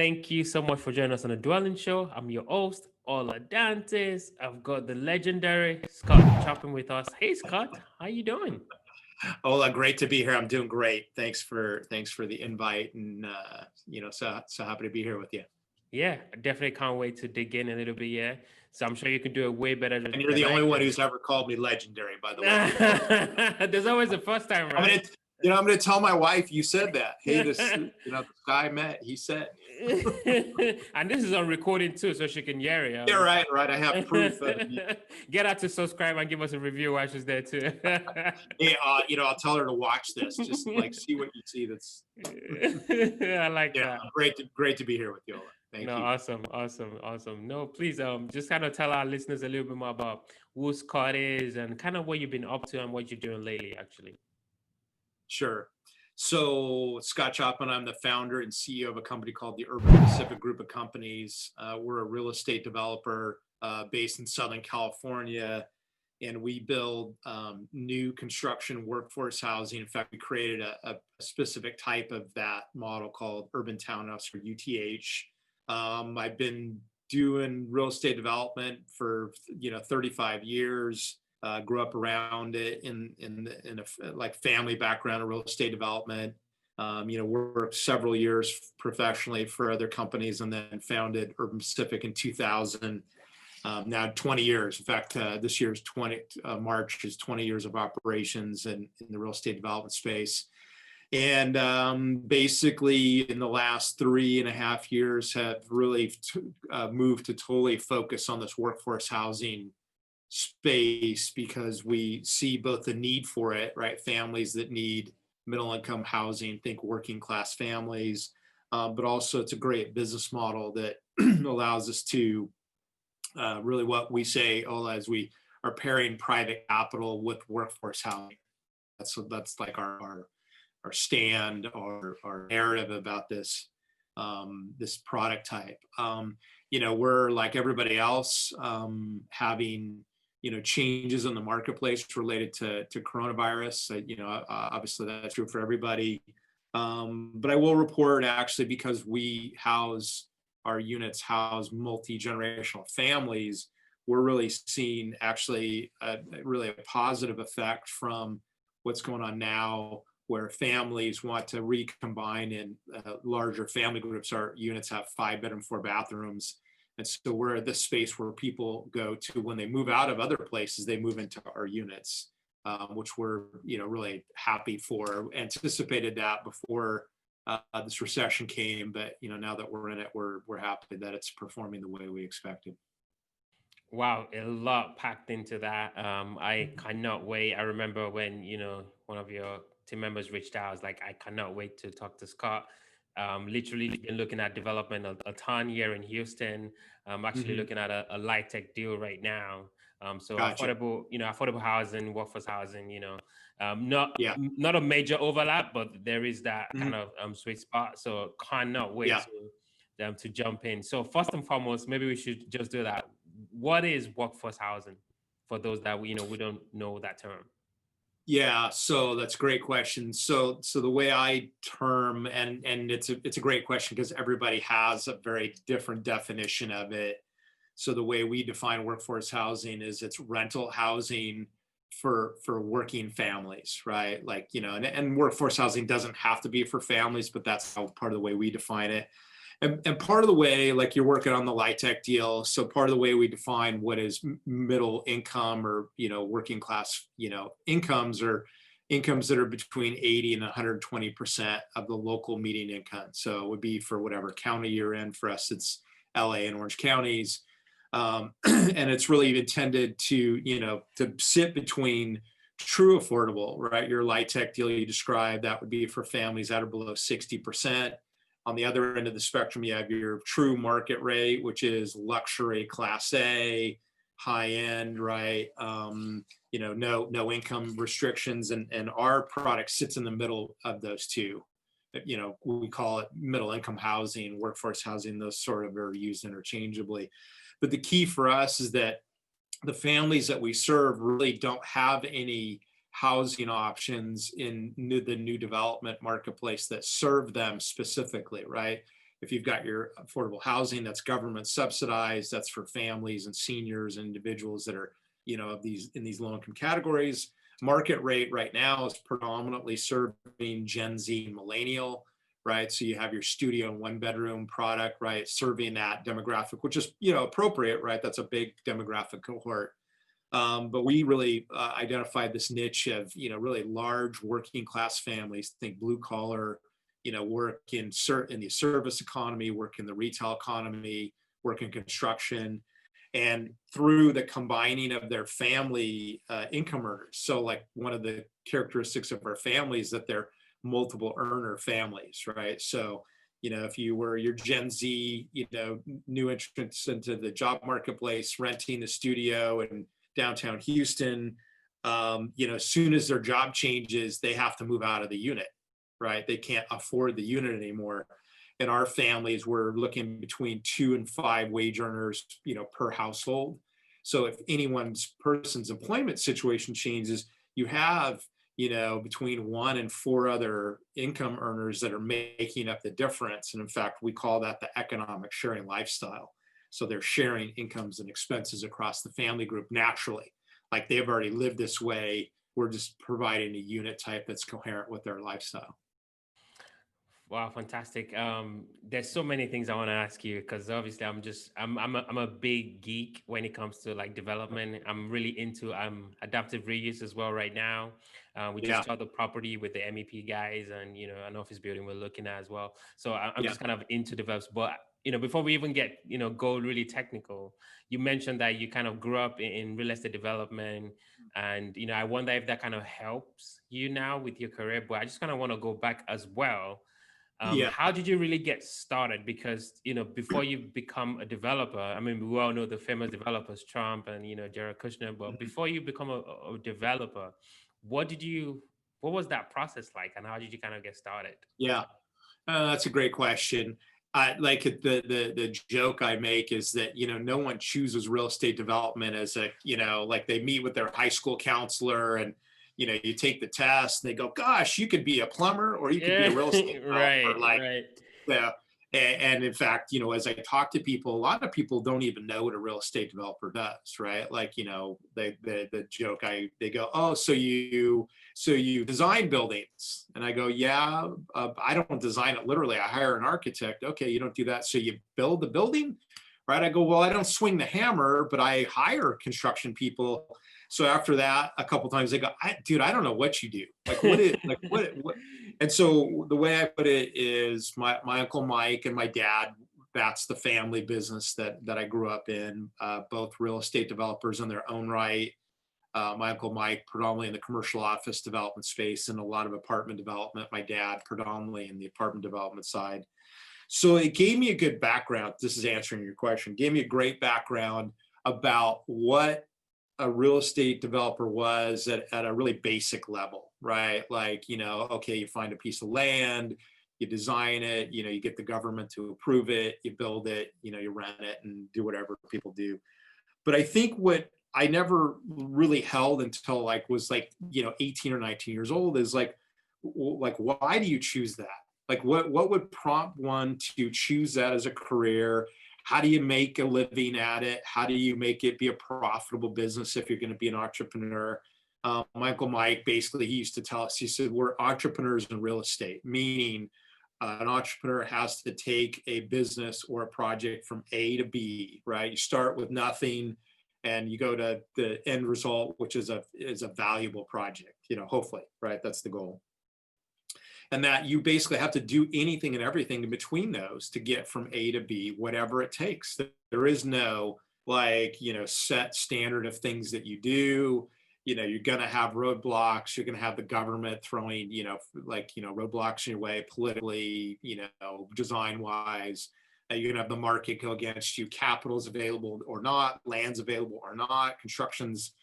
Thank you so much for joining us on the Dwelling Show. I'm your host, Ola Dantes. I've got the legendary Scott Choppin with us. Hey, Scott, how you doing? Ola, great to be here. I'm doing great. Thanks for the invite, and so happy to be here with you. Yeah, I definitely can't wait to dig in a little bit. Yeah, so I'm sure you can do it way better And you're than the I only one can. who's ever called me legendary, by the way. There's always a first time, I'm right? gonna, I'm gonna tell my wife you said that. Hey, this guy met. He said. And this is on recording too, so she can hear Yeah, it. right, right. I have proof. Get her to subscribe and give us a review while she's there too. Hey, I'll tell her to watch this. Just like see what you see. That's I like yeah, that. great to be here with you, Ola. No, Thank you. awesome. No, please, just kind of tell our listeners a little bit more about who Scott is and kind of what you've been up to and what you're doing lately, actually. Sure. So Scott Choppin, I'm the founder and CEO of a company called the Urban Pacific Group of Companies. We're a real estate developer based in Southern California, and we build new construction workforce housing. In fact, we created a specific type of that model called urban townhouse, or UTH. I've been doing real estate development for 35 years. Grew up around it in a like family background of real estate development. Worked several years professionally for other companies, and then founded Urban Pacific in 2000. Now 20 years. In fact, this year's March is 20 years of operations in the real estate development space. And basically, in the last 3.5 years, have really moved to totally focus on this workforce housing space, because we see both the need for it, right? Families that need middle income housing, think working class families, but also it's a great business model that allows us to really, what we say, Ola, is we are pairing private capital with workforce housing. That's like our stand, our narrative about this this product type. We're like everybody else, having changes in the marketplace related to coronavirus. Obviously that's true for everybody. But I will report, actually, because our units house multi-generational families, we're really seeing actually really a positive effect from what's going on now, where families want to recombine in larger family groups. Our units have 5-bedroom, 4 bathrooms. And so we're at this space where people go to when they move out of other places, they move into our units, which we're really happy for. Anticipated that before this recession came, but now that we're in it, we're happy that it's performing the way we expected. Wow, a lot packed into that. I cannot wait. I remember when, one of your team members reached out, I was like, I cannot wait to talk to Scott. Literally been looking at development a ton here in Houston. I'm actually Mm-hmm. looking at a light tech deal right now. So Gotcha. affordable housing, workforce housing, not Yeah. not a major overlap, but there is that Mm-hmm. kind of sweet spot. So cannot wait Yeah. to jump in. So first and foremost, maybe we should just do that. What is workforce housing for those that we don't know that term? Yeah, so that's a great question. So the way I term, and it's a great question because everybody has a very different definition of it. So the way we define workforce housing is it's rental housing for working families, right? Like, and workforce housing doesn't have to be for families, but that's how part of the way we define it. And part of the way, like, you're working on the LIHTC deal, so part of the way we define what is middle income, or working class incomes, or incomes that are between 80 and 120% of the local median income. So it would be for whatever county you're in. For us, it's LA and Orange counties. And it's really intended to to sit between true affordable, right? Your LIHTC deal you described, that would be for families that are below 60%. On the other end of the spectrum, you have your true market rate, which is luxury, class A, high end, right? No income restrictions, and our product sits in the middle of those two. We call it middle income housing, workforce housing. Those sort of are used interchangeably. But the key for us is that the families that we serve really don't have any housing options in the new development marketplace that serve them specifically, right? If you've got your affordable housing, that's government subsidized, that's for families and seniors and individuals that are, of these in these low income categories. Market rate right now is predominantly serving Gen Z and millennial, right? So you have your studio and one bedroom product, right? Serving that demographic, which is, appropriate, right? That's a big demographic cohort. But we really identified this niche of, really large working class families, think blue collar, work in the service economy, work in the retail economy, work in construction, and through the combining of their family income earners. So like one of the characteristics of our family is that they're multiple earner families, right? So, if you were your Gen Z, new entrants into the job marketplace, renting the studio in downtown Houston, as soon as their job changes, they have to move out of the unit, right? They can't afford the unit anymore. In our families, we're looking between 2 and 5 wage earners, per household. So if person's employment situation changes, you have, between 1 and 4 other income earners that are making up the difference. And in fact, we call that the economic sharing lifestyle. So they're sharing incomes and expenses across the family group naturally. Like they've already lived this way. We're just providing a unit type that's coherent with their lifestyle. Wow, fantastic. There's so many things I want to ask you because obviously I'm a big geek when it comes to like development. I'm really into adaptive reuse as well right now. We just Yeah. saw the property with the MEP guys and an office building we're looking at as well. So I'm Yeah. just kind of into develops. But before we even get go really technical, you mentioned that you kind of grew up in real estate development, and I wonder if that kind of helps you now with your career. But I just kind of want to go back as well. Yeah. How did you really get started? Because before you become a developer, I mean, we all know the famous developers, Trump and Jared Kushner. But before you become a developer, what did you? What was that process like, and how did you kind of get started? Yeah. That's a great question. Like the joke I make is that no one chooses real estate development as like they meet with their high school counselor and you take the test and they go, gosh, you could be a plumber or you could be Yeah, a real estate right, developer. Like, right. yeah. And in fact, as I talk to people, a lot of people don't even know what a real estate developer does, right? Like, the joke they go, oh, so you design buildings, and I go, yeah, I don't design it literally. I hire an architect. Okay, you don't do that. So you build the building, right? I go, well, I don't swing the hammer, but I hire construction people. So after that, a couple times they go, dude, I don't know what you do. Like, what? And so the way I put it is my Uncle Mike and my dad, that's the family business that I grew up in, both real estate developers in their own right. My Uncle Mike, predominantly in the commercial office development space and a lot of apartment development. My dad, predominantly in the apartment development side. So it gave me a good background. This is answering your question. Gave me a great background about what a real estate developer was at a really basic level, right? Like, okay, you find a piece of land, you design it, you get the government to approve it, you build it, you rent it and do whatever people do. But I think what I never really held until like was like 18 or 19 years old is like why do you choose that? Like what would prompt one to choose that as a career? How do you make a living at it? How do you make it be a profitable business if you're going to be an entrepreneur? Michael Mike, basically, he used to tell us, he said, we're entrepreneurs in real estate, meaning an entrepreneur has to take a business or a project from A to B, right? You start with nothing and you go to the end result, which is a valuable project, hopefully, right? That's the goal. And that you basically have to do anything and everything in between those to get from A to B, whatever it takes. There is no set standard of things that you do. You're going to have roadblocks. You're going to have the government throwing, roadblocks in your way politically, design wise. You're going to have the market go against you. Capital's available or not, land's available or not, construction's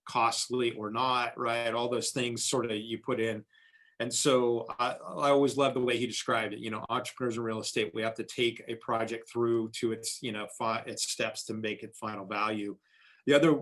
costly or not, right? All those things sort of you put in. And so I always love the way he described it. Entrepreneurs in real estate, we have to take a project through to its, its steps to make it final value. The other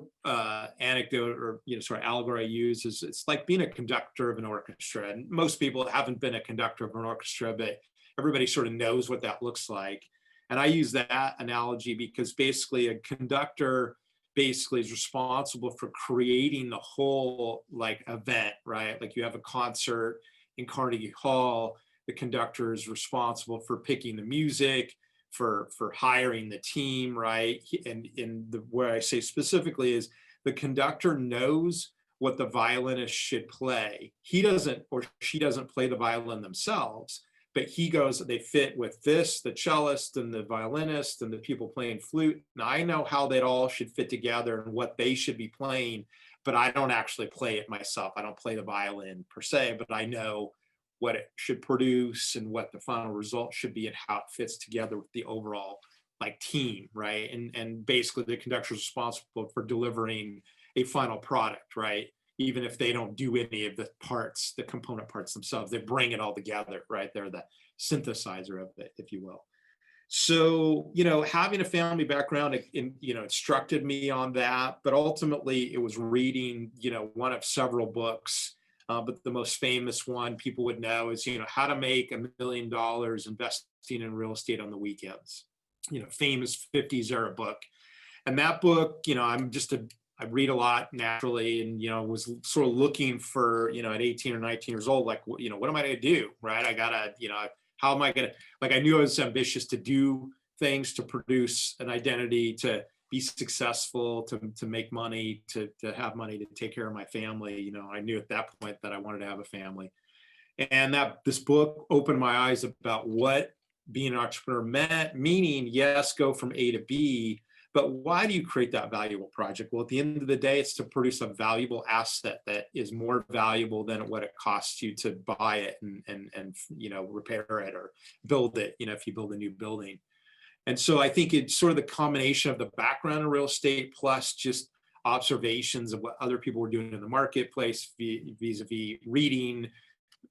anecdote or sort of allegory I use is it's like being a conductor of an orchestra. And most people haven't been a conductor of an orchestra, but everybody sort of knows what that looks like. And I use that analogy because basically a conductor basically is responsible for creating the whole like event, right? Like you have a concert in Carnegie Hall, the conductor is responsible for picking the music, for hiring the team, right? And in the where I say specifically is the conductor knows what the violinist should play. He doesn't or she doesn't play the violin themselves, but he goes, they fit with this, the cellist and the violinist and the people playing flute. Now I know how that all should fit together and what they should be playing, but I don't actually play it myself. I don't play the violin per se, but I know what it should produce and what the final result should be and how it fits together with the overall like team, right? And basically the conductor is responsible for delivering a final product, right? Even if they don't do any of the parts, the component parts themselves, they bring it all together, right? They're the synthesizer of it, if you will. So, having a family background, instructed me on that, but ultimately it was reading, one of several books. But the most famous one people would know is, How to Make $1 Million Investing in Real Estate on the Weekends. Famous 50s era book. And that book, I read a lot naturally, and was sort of looking for, at 18 or 19 years old, like, what am I going to do, right? I gotta, how am I going to, like, I knew I was ambitious to do things, to produce an identity, to be successful, to make money, to have money to take care of my family. I knew at that point that I wanted to have a family, and that this book opened my eyes about what being an entrepreneur meant, meaning, yes, go from A to B, but why do you create that valuable project? Well, at the end of the day, it's to produce a valuable asset that is more valuable than what it costs you to buy it and repair it or build it, if you build a new building. And so I think it's sort of the combination of the background in real estate plus just observations of what other people were doing in the marketplace vis-a-vis reading,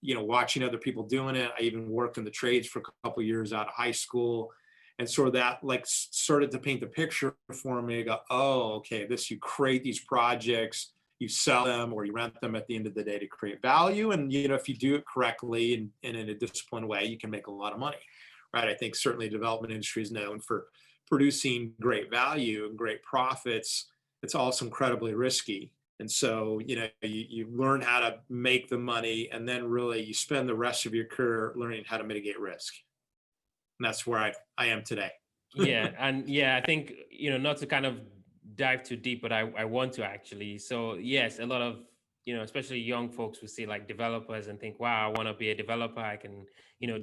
watching other people doing it. I even worked in the trades for a couple of years out of high school. And sort of that like started to paint the picture for me. I go, oh, okay, you create these projects, you sell them or you rent them at the end of the day to create value. And, if you do it correctly and in a disciplined way, you can make a lot of money, right? I think certainly the development industry is known for producing great value and great profits. It's also incredibly risky. And so, you learn how to make the money, and then really you spend the rest of your career learning how to mitigate risk. And that's where I am today. Yeah, and yeah, I think not to kind of dive too deep, but I want to actually. So yes, a lot of especially young folks will see like developers and think, wow, I want to be a developer. I can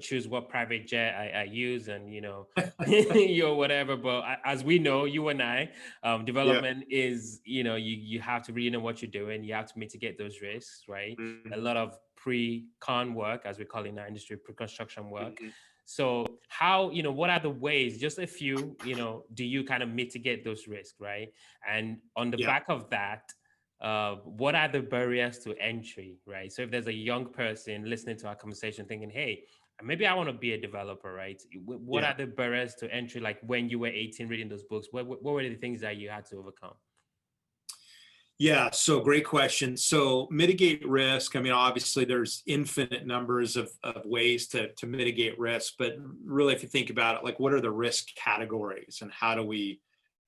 choose what private jet I use and whatever. But as we know, you and I, Yeah. development is you have to really know what you're doing. You have to mitigate those risks, right? A Mm-hmm. lot of pre-con work, as we call it in our industry, pre-construction work. Mm-hmm. So how, what are the ways, just a few, do you kind of mitigate those risks, right? And on the Yeah. back of that, what are the barriers to entry, right? So if there's a young person listening to our conversation thinking, hey, maybe I want to be a developer, right? What Yeah. are the barriers to entry? Like when you were 18 reading those books, what were the things that you had to overcome? Yeah, so great question. So mitigate risk. I mean, obviously there's infinite numbers of ways to mitigate risk, but really if you think about it, like what are the risk categories and how do we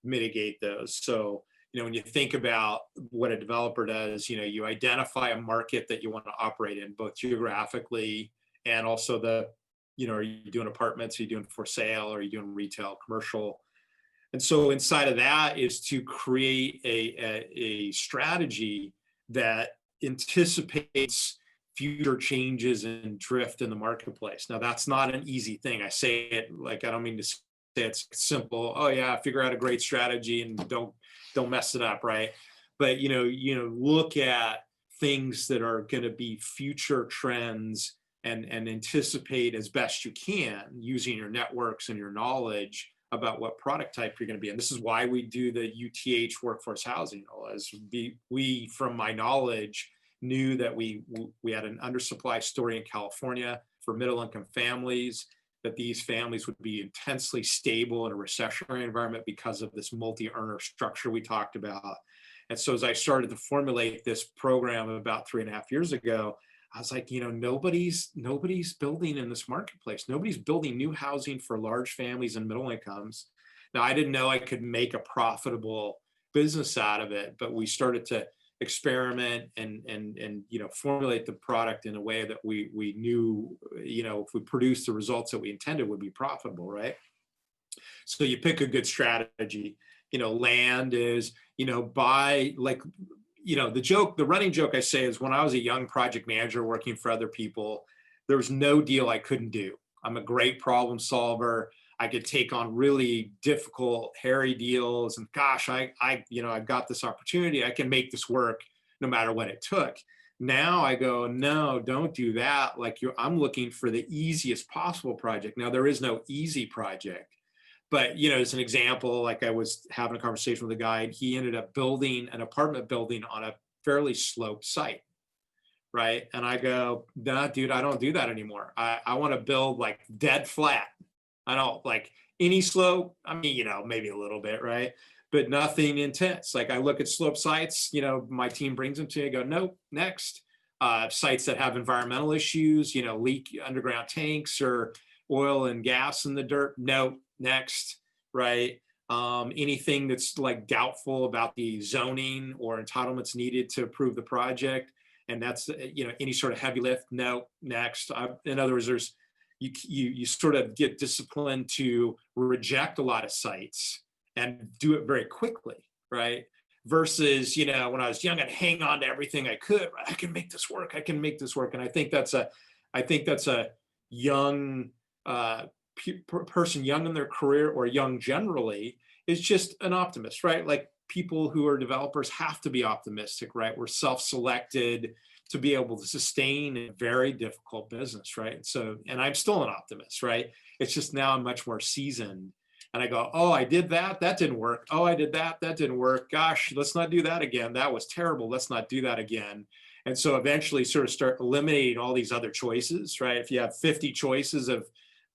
mitigate those? So, when you think about what a developer does, you identify a market that you want to operate in, both geographically and also are you doing apartments, are you doing for sale, are you doing retail, commercial? And so inside of that is to create a strategy that anticipates future changes and drift in the marketplace. Now, that's not an easy thing. I say it like, I don't mean to say it's simple. Oh yeah, figure out a great strategy and don't mess it up, right? But look at things that are going to be future trends and anticipate as best you can using your networks and your knowledge about what product type you're going to be. And this is why we do the UTH workforce housing. As we from my knowledge, knew that we had an undersupply story in California for middle income families, that these families would be intensely stable in a recessionary environment because of this multi-earner structure we talked about. And so as I started to formulate this program about 3.5 years ago, I was like, nobody's building in this marketplace. Nobody's building new housing for large families and middle incomes. Now, I didn't know I could make a profitable business out of it, but we started to experiment and formulate the product in a way that we knew, if we produced the results that we intended would be profitable, right? So you pick a good strategy. Land is, buy, like, the running joke I say is, when I was a young project manager working for other people, there was no deal I couldn't do. I'm a great problem solver. I could take on really difficult, hairy deals, and gosh, I've got this opportunity. I can make this work no matter what it took. Now I go, no, don't do that. Like, I'm looking for the easiest possible project. Now, there is no easy project, but as an example, like, I was having a conversation with a guy, and he ended up building an apartment building on a fairly sloped site, right? And I go, nah, dude, I don't do that anymore. I want to build like dead flat. I don't like any slope. I mean, maybe a little bit, right? But nothing intense. Like, I look at slope sites, my team brings them to me. I go, nope, next. Sites that have environmental issues, leak underground tanks or oil and gas in the dirt. Nope, next, right? Anything that's like doubtful about the zoning or entitlements needed to approve the project, and that's any sort of heavy lift. No, next. In other words, there's you sort of get disciplined to reject a lot of sites and do it very quickly, right? Versus, when I was young, I'd hang on to everything I could. Right? I can make this work. I can make this work. And I think that's a young person, young in their career or young generally, is just an optimist, right? Like, people who are developers have to be optimistic, right? We're self-selected to be able to sustain a very difficult business, right? So, and I'm still an optimist, right? It's just now I'm much more seasoned. And I go, oh, I did that. That didn't work. Oh, I did that. That didn't work. Gosh, let's not do that again. That was terrible. Let's not do that again. And so eventually sort of start eliminating all these other choices, right? If you have 50 choices of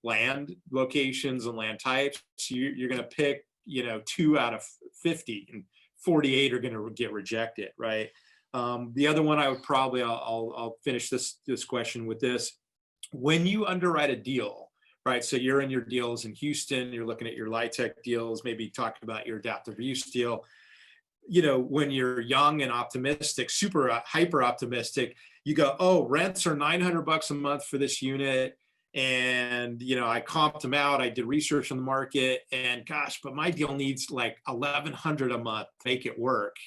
land locations and land types, you're going to pick, 2 out of 50, and 48 are going to get rejected, right? The other one I would probably, I'll finish this question with this. When you underwrite a deal, right? So you're in your deals in Houston, you're looking at your LIHTC deals, maybe talking about your adaptive reuse deal. When you're young and optimistic, super hyper optimistic, you go, oh, rents are $900 a month for this unit. And, I comped them out. I did research on the market, and gosh, but my deal needs like 1,100 a month to make it work.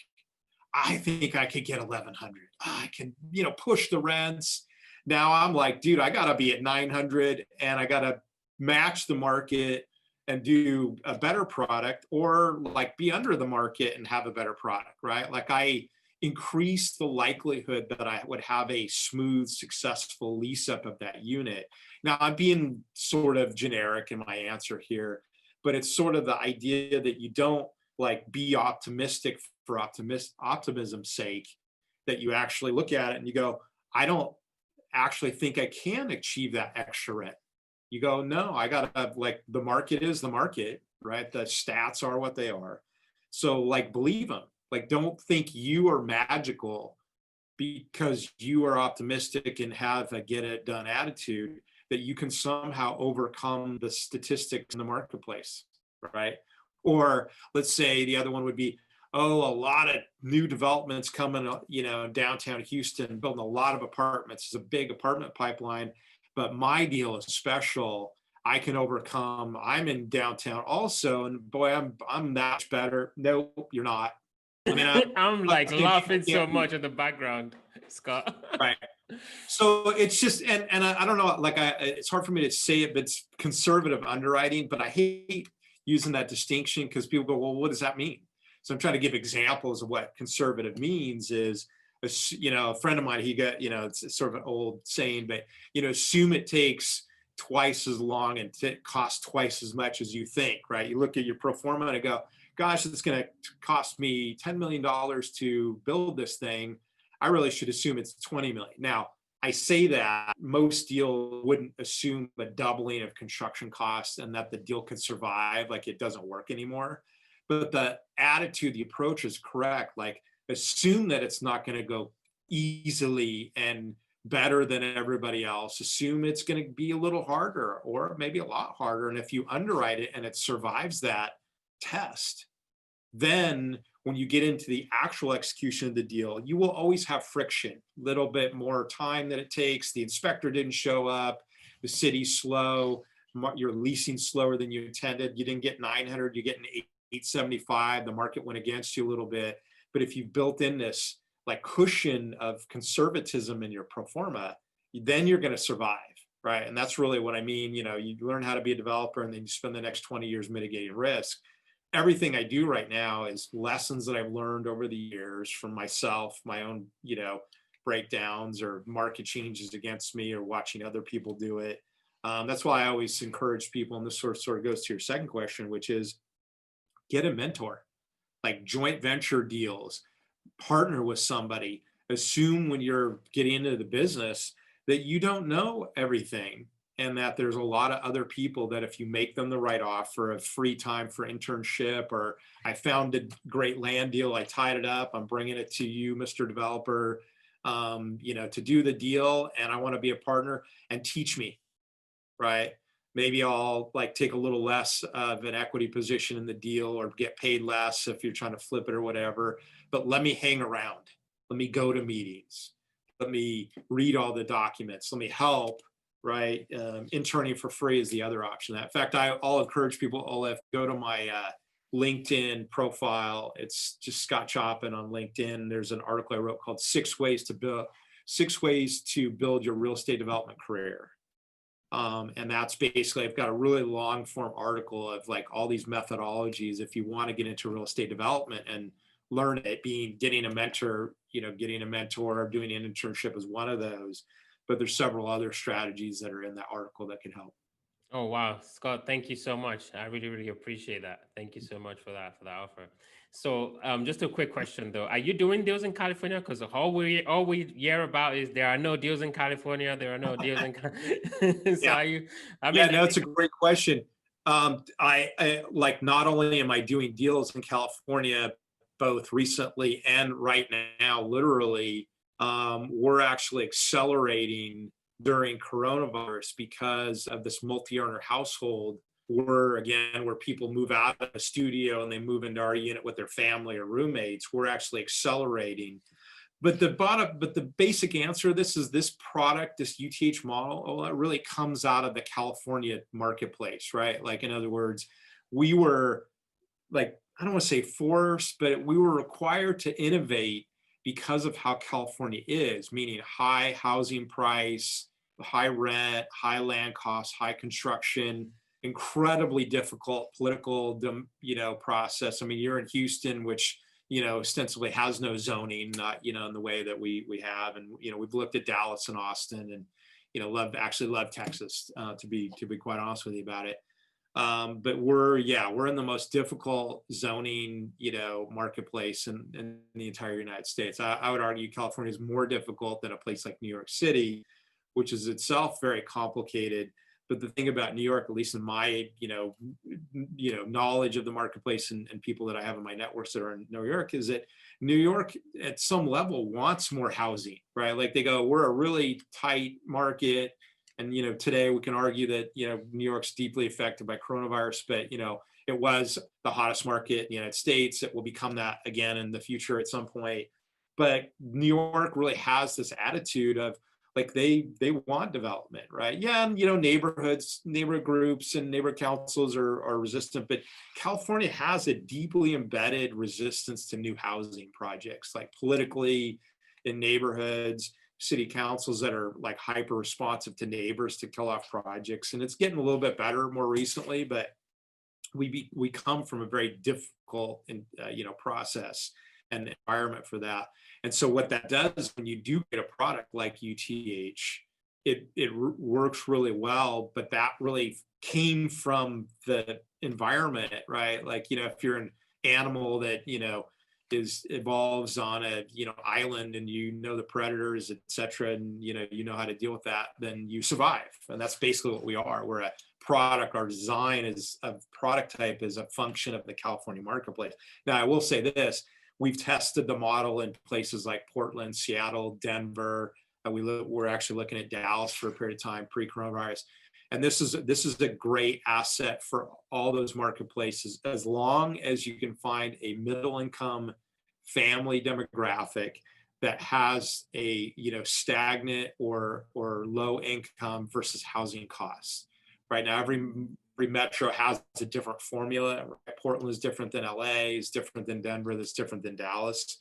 I think I could get 1,100. I can, push the rents. Now I'm like, dude, I got to be at 900, and I got to match the market and do a better product, or like be under the market and have a better product, right? Like, I increase the likelihood that I would have a smooth, successful lease up of that unit. Now, I'm being sort of generic in my answer here, but it's sort of the idea that you don't like be optimistic for optimism's sake, that you actually look at it and you go, I don't actually think I can achieve that extra rent. You go, no, I gotta, like, the market is the market, right? The stats are what they are. So, like, believe them. Like, don't think you are magical because you are optimistic and have a get it done attitude, that you can somehow overcome the statistics in the marketplace, right? Or let's say the other one would be, oh, a lot of new developments coming, downtown Houston, building a lot of apartments. It's a big apartment pipeline, but my deal is special. I can overcome. I'm in downtown also, and boy, I'm that much better. Nope, you're not. I mean, I'm like laughing so be much at the background, Scott. right. So it's just, and I don't know, like, it's hard for me to say it, but it's conservative underwriting. But I hate using that distinction because people go, well, what does that mean? So I'm trying to give examples of what conservative means. Is, a friend of mine, he got, it's sort of an old saying, but, assume it takes twice as long and costs twice as much as you think, right? You look at your pro forma and go, gosh, it's going to cost me $10 million to build this thing. I really should assume it's 20 million. Now, I say that most deals wouldn't assume a doubling of construction costs and that the deal could survive, like it doesn't work anymore. But the attitude, the approach is correct. Like, assume that it's not going to go easily and better than everybody else, assume it's going to be a little harder or maybe a lot harder. And if you underwrite it and it survives that test, then when you get into the actual execution of the deal, you will always have friction, little bit more time that it takes. The inspector didn't show up, the city's slow, you're leasing slower than you intended. You didn't get 900, you get an 875. The market went against you a little bit. But if you've built in this like cushion of conservatism in your pro forma, then you're going to survive, right? And that's really what I mean. You learn how to be a developer, and then you spend the next 20 years mitigating risk. Everything I do right now is lessons that I've learned over the years from myself, my own, breakdowns or market changes against me or watching other people do it. That's why I always encourage people, and this sort of goes to your second question, which is get a mentor, like joint venture deals, partner with somebody. Assume when you're getting into the business that you don't know everything, and that there's a lot of other people that if you make them the right offer of free time for internship, or I found a great land deal, I tied it up, I'm bringing it to you, Mr. Developer, to do the deal, and I want to be a partner, and teach me, right? Maybe I'll like take a little less of an equity position in the deal or get paid less if you're trying to flip it or whatever, but let me hang around. Let me go to meetings. Let me read all the documents. Let me help, right? Interning for free is the other option. In fact, I'll encourage people, Olaf, go to my LinkedIn profile. It's just Scott Choppin on LinkedIn. There's an article I wrote called Six Ways to Build Your Real Estate Development Career. And that's basically, I've got a really long form article of like all these methodologies if you want to get into real estate development and learn it, getting a mentor, doing an internship is one of those, but there's several other strategies that are in that article that can help. Oh wow, Scott, thank you so much. I really, really appreciate that. Thank you so much for that offer. So, just a quick question though: are you doing deals in California? Because all we hear about is there are no deals in California. There are no deals in. So Yeah. are you? I Yeah, mean, no, it's a great question. I like, not only am I doing deals in California, both recently and right now, literally, we're actually accelerating during coronavirus because of this multi-earner household. Where people move out of the studio and they move into our unit with their family or roommates. We're actually accelerating. But the basic answer to this is this product, this UTH model, it really comes out of the California marketplace, right? Like, in other words, we were like, I don't want to say forced, but we were required to innovate because of how California is, meaning high housing price, high rent, high land costs, high construction, incredibly difficult political, process. I mean, you're in Houston, which ostensibly has no zoning, not in the way that we have, and we've looked at Dallas and Austin, and love Texas, to be quite honest with you about it. But we're in the most difficult zoning, marketplace in the entire United States. I would argue California is more difficult than a place like New York City, which is itself very complicated. But the thing about New York, at least in my, knowledge of the marketplace and people that I have in my networks that are in New York, is that New York at some level wants more housing, right? Like, they go, we're a really tight market. And, today we can argue that, New York's deeply affected by coronavirus, but, it was the hottest market in the United States. It will become that again in the future at some point. But New York really has this attitude of, like, they want development, right? Yeah, and neighborhood groups and neighborhood councils are resistant, but California has a deeply embedded resistance to new housing projects, like politically, in neighborhoods, city councils that are like hyper responsive to neighbors to kill off projects. And it's getting a little bit better more recently, but we come from a very difficult process and environment for that. And so what that does when you do get a product like UTH, it works really well, but that really came from the environment, right? Like, if you're an animal that evolves on a island, and the predators, etc., and how to deal with that, then you survive. And that's basically what we are. We're a product. Our design is a product type, is a function of the California marketplace. Now, I will say this: we've tested the model in places like Portland, Seattle, Denver, We're actually looking at Dallas for a period of time pre-coronavirus. And this is a great asset for all those marketplaces, as long as you can find a middle income family demographic that has a stagnant or low income versus housing costs. Right now, every metro has a different formula. Right? Portland is different than LA, is different than Denver, that's different than Dallas.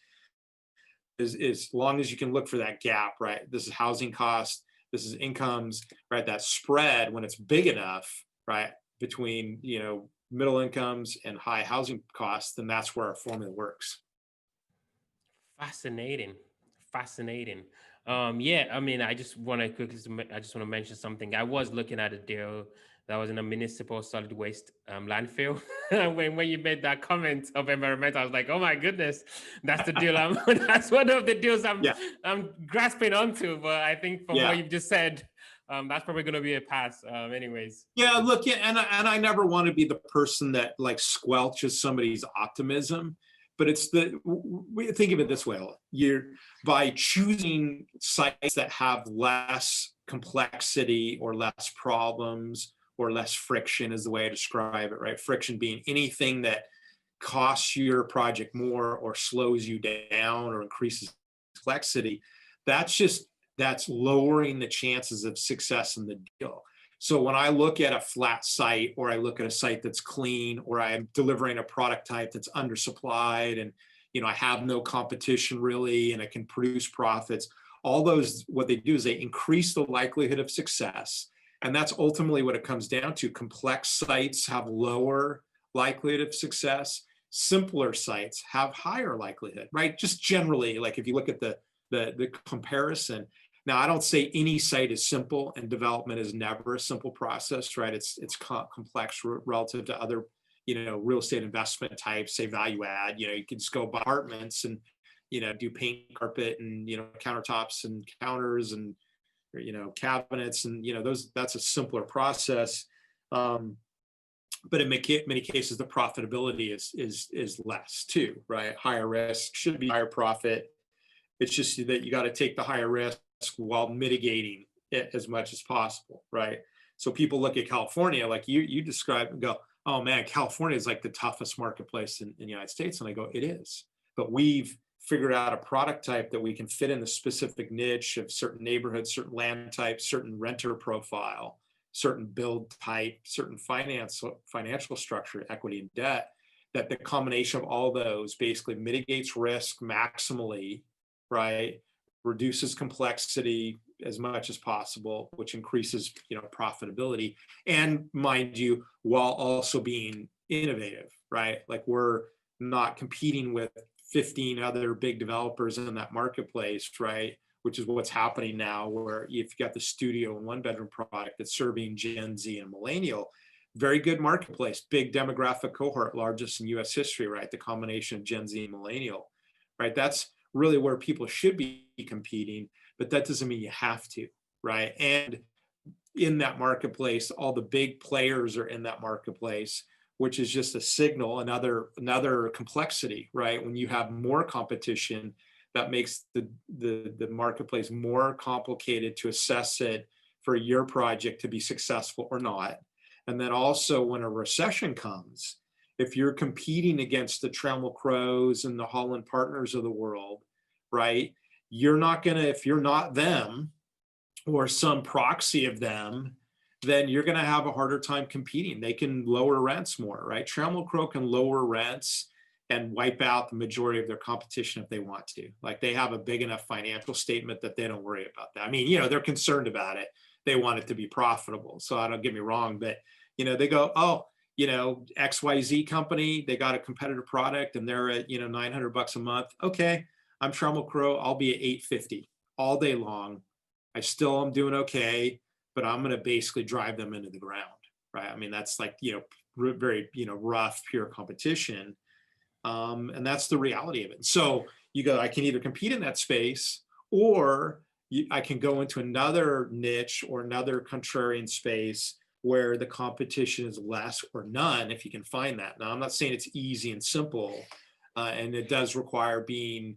As long as you can look for that gap, right? This is housing costs, this is incomes, right? That spread, when it's big enough, right, between middle incomes and high housing costs, then that's where our formula works. Fascinating, fascinating. Yeah, I mean, I just want to mention something. I was looking at a deal that was in a municipal solid waste landfill. When you made that comment of environmental, I was like, oh my goodness, that's the deal. That's one of the deals Yeah, I'm grasping onto. But I think from what yeah. you've just said, that's probably going to be a pass. Anyways. Yeah, look, yeah, and I never want to be the person that like squelches somebody's optimism, but we think of it this way: you're by choosing sites that have less complexity or less problems or less friction is the way I describe it, right? Friction being anything that costs your project more or slows you down or increases complexity. That's lowering the chances of success in the deal. So when I look at a flat site, or I look at a site that's clean, or I'm delivering a product type that's undersupplied, and I have no competition really, and I can produce profits, all those, what they do is they increase the likelihood of success. And that's ultimately what it comes down to. Complex sites have lower likelihood of success. Simpler sites have higher likelihood, right? Just generally, like if you look at the comparison. Now, I don't say any site is simple, and development is never a simple process, right? It's complex relative to other, real estate investment types, say value add. You can just go buy apartments and, do paint, carpet, and countertops and counters and cabinets, and that's a simpler process. But in many cases, the profitability is less too, right? Higher risk, should be higher profit. It's just that you got to take the higher risk while mitigating it as much as possible, right? So people look at California, like you described, and go, oh man, California is like the toughest marketplace in the United States. And I go, it is. But we've figured out a product type that we can fit in the specific niche of certain neighborhoods, certain land types, certain renter profile, certain build type, certain financial structure, equity and debt, that the combination of all those basically mitigates risk maximally, right? Reduces complexity as much as possible, which increases, profitability, and mind you, while also being innovative, right? Like we're not competing with 15 other big developers in that marketplace, right? Which is what's happening now, where you've got the studio and one bedroom product that's serving Gen Z and millennial. Very good marketplace, big demographic cohort, largest in US history, right? The combination of Gen Z and millennial, right? That's really where people should be competing, but that doesn't mean you have to, right? And in that marketplace, all the big players are in that marketplace, which is just a signal, another complexity, right? When you have more competition, that makes the marketplace more complicated to assess it for your project to be successful or not. And then also when a recession comes, if you're competing against the Trammell Crows and the Holland Partners of the world, right? You're not gonna, if you're not them or some proxy of them, then you're gonna have a harder time competing. They can lower rents more, right? Trammell Crow can lower rents and wipe out the majority of their competition if they want to. Like they have a big enough financial statement that they don't worry about that. I mean, they're concerned about it. They want it to be profitable. So I don't, get me wrong, but they go, oh, XYZ company, they got a competitive product and they're at, $900 a month. Okay, I'm Trammell Crow. I'll be at 850 all day long. I still am doing okay, but I'm going to basically drive them into the ground, right? I mean, that's like, very, rough, pure competition. And that's the reality of it. So you go, I can either compete in that space, or I can go into another niche or another contrarian space where the competition is less or none, if you can find that. Now, I'm not saying it's easy and simple, and it does require being,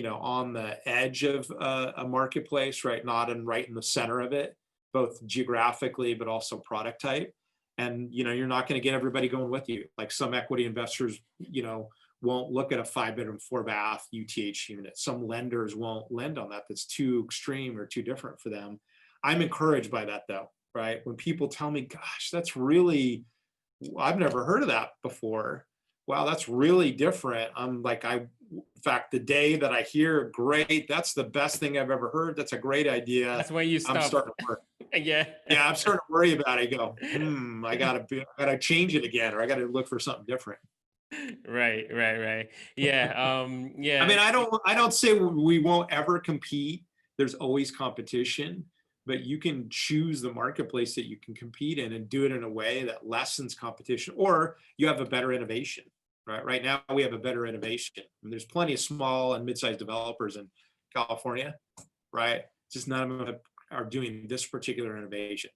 on the edge of a marketplace, right? Not right in the center of it, both geographically, but also product type. And, you're not going to get everybody going with you. Like some equity investors, won't look at a 5-bedroom, 4-bath UTH unit. Some lenders won't lend on that. That's too extreme or too different for them. I'm encouraged by that though, right? When people tell me, gosh, that's really, I've never heard of that before. Wow, that's really different. I'm like, in fact, the day that I hear, great, that's the best thing I've ever heard. That's a great idea. That's when you I'm stop. starting to worry. Yeah. Yeah, I'm starting to worry about it. I go, I gotta change it again, or I gotta look for something different. Right. Yeah. I Yeah. mean, I don't say we won't ever compete. There's always competition, but you can choose the marketplace that you can compete in and do it in a way that lessens competition, or you have a better innovation. Right now, we have a better innovation. I mean, there's plenty of small and mid-sized developers in California, right? Just none of them are doing this particular innovation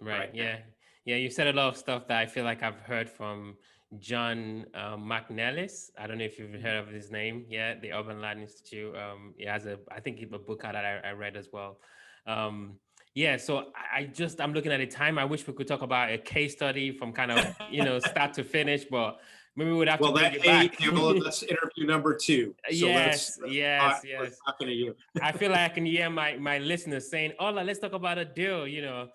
Right. right now. Yeah. Yeah. You said a lot of stuff that I feel like I've heard from John McNellis. I don't know if you've heard of his name. Yeah, the Urban Land Institute. He has I think he has a book out that I read as well. Um, yeah. So I'm looking at the time. I wish we could talk about a case study from kind of start to finish, but maybe we would have to Well, bring it back. well, that's interview number 2. So Yes. Yes. we're Yes. talking to you. I feel like I can hear my listeners saying, "Oh, let's talk about a deal," Yeah,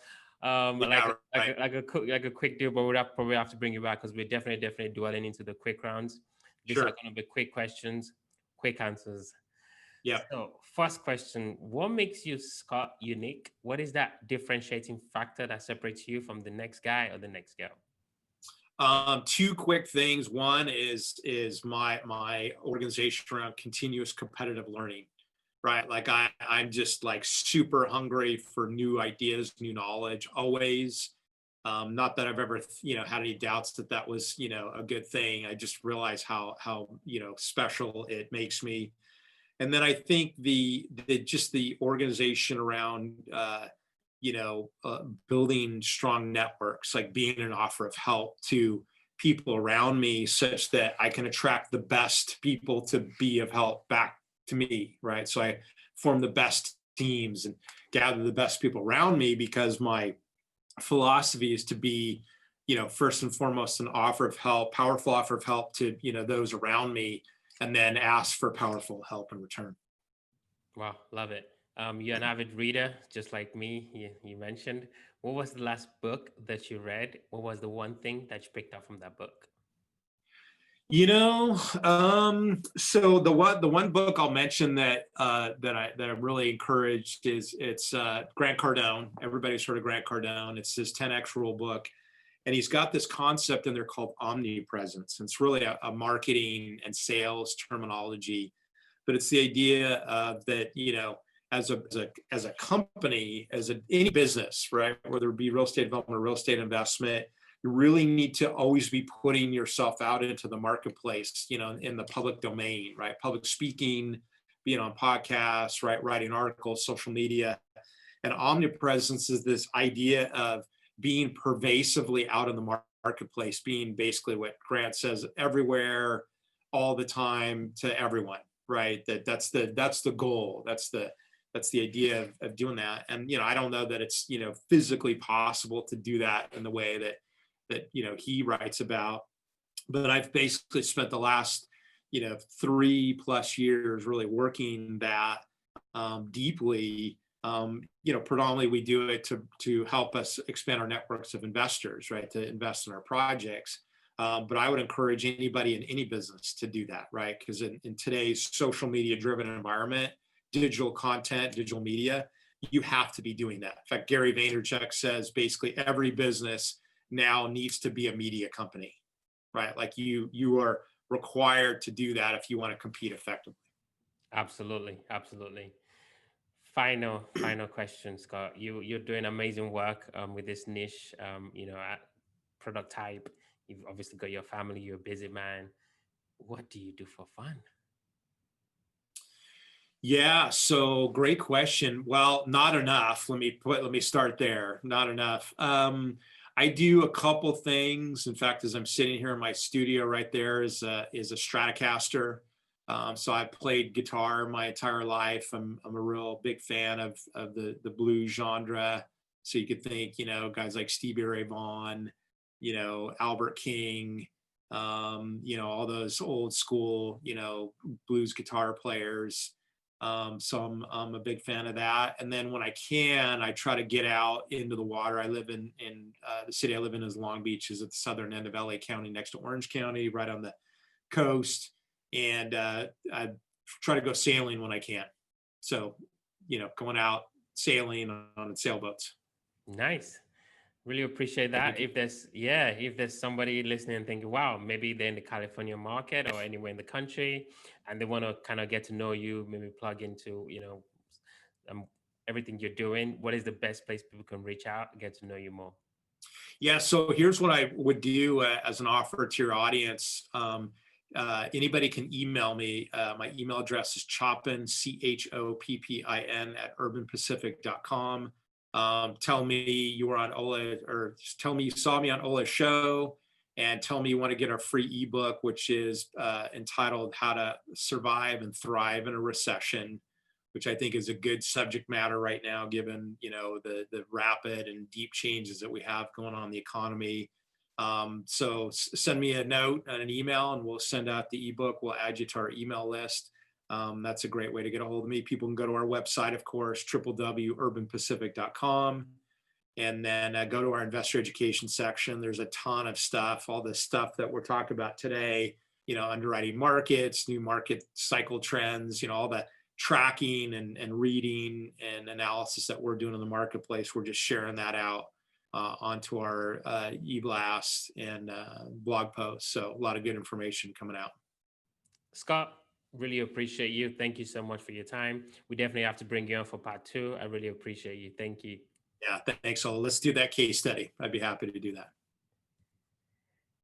right. like a quick deal. But we'll probably have to bring you back because we're definitely dwelling into the quick rounds. These are Sure. going to be quick questions, quick answers. Yeah. So, first question: what makes you, Scott, unique? What is that differentiating factor that separates you from the next guy or the next girl? Two quick things. One is my organization around continuous competitive learning, right? Like I'm just like super hungry for new ideas, new knowledge, always. Not that I've ever had any doubts that that was a good thing. I just realize how special it makes me. And then I think the organization around building strong networks, like being an offer of help to people around me such that I can attract the best people to be of help back to me, right? So I form the best teams and gather the best people around me because my philosophy is to be, first and foremost, an offer of help, powerful offer of help to, those around me, and then ask for powerful help in return. Wow, love it. You're an avid reader, just like me. You mentioned. What was the last book that you read? What was the one thing that you picked up from that book? So the one book I'll mention that I'm really encouraged is it's Grant Cardone. Everybody's heard of Grant Cardone. It's his 10X rule book. And he's got this concept in there called omnipresence. And it's really a marketing and sales terminology, but it's the idea of that, as a company, any business, right? Whether it be real estate development or real estate investment, you really need to always be putting yourself out into the marketplace, in the public domain, right? Public speaking, being on podcasts, right? Writing articles, social media. And omnipresence is this idea of being pervasively out in the marketplace, being basically what Grant says, everywhere, all the time, to everyone, right? That's the goal. That's the idea of doing that. And I don't know that it's physically possible to do that in the way that he writes about, but I've basically spent the last 3+ years really working that deeply. Predominantly we do it to help us expand our networks of investors, right? To invest in our projects. But I would encourage anybody in any business to do that, right? Because in today's social media driven environment, digital content, digital media, you have to be doing that. In fact, Gary Vaynerchuk says basically every business now needs to be a media company, right? Like you are required to do that if you want to compete effectively. Absolutely. Final question, Scott. You're doing amazing work with this niche. Product type. You've obviously got your family. You're a busy man. What do you do for fun? Yeah, so great question. Well, not enough. Let me start there. Not enough. I do a couple things. In fact, as I'm sitting here in my studio, right there is a Stratocaster. So I played guitar my entire life. I'm a real big fan of the blues genre. So you could think, guys like Stevie Ray Vaughan, Albert King, all those old school, blues guitar players. So I'm a big fan of that. And then when I can, I try to get out into the water. I live in the city I live in is Long Beach, is at the southern end of LA County, next to Orange County, right on the coast. And I try to go sailing when I can. So, going out sailing on sailboats. Nice. Really appreciate that. Thank you. If there's somebody listening and thinking, wow, maybe they're in the California market or anywhere in the country, and they want to kind of get to know you, maybe plug into, um, everything you're doing, what is the best place people can reach out, get to know you more? Yeah, so here's what I would do as an offer to your audience. Anybody can email me. My email address is choppin, Choppin, at urbanpacific.com. Tell me you were on Ola, or just tell me you saw me on Ola's show, and tell me you want to get our free ebook, which is entitled How to Survive and Thrive in a Recession, which I think is a good subject matter right now, given the rapid and deep changes that we have going on in the economy. So send me a note and an email, and we'll send out the ebook. We'll add you to our email list. That's a great way to get a hold of me. People can go to our website, of course, www.urbanpacific.com, and then go to our investor education section. There's a ton of stuff, all the stuff that we're talking about today, underwriting markets, new market cycle trends, all the tracking and reading and analysis that we're doing in the marketplace. We're just sharing that out onto our e-blasts and blog posts. So a lot of good information coming out. Scott, really appreciate you. Thank you so much for your time. We definitely have to bring you on for part two. I really appreciate you. Thank you. Yeah, thanks. So let's do that case study. I'd be happy to do that.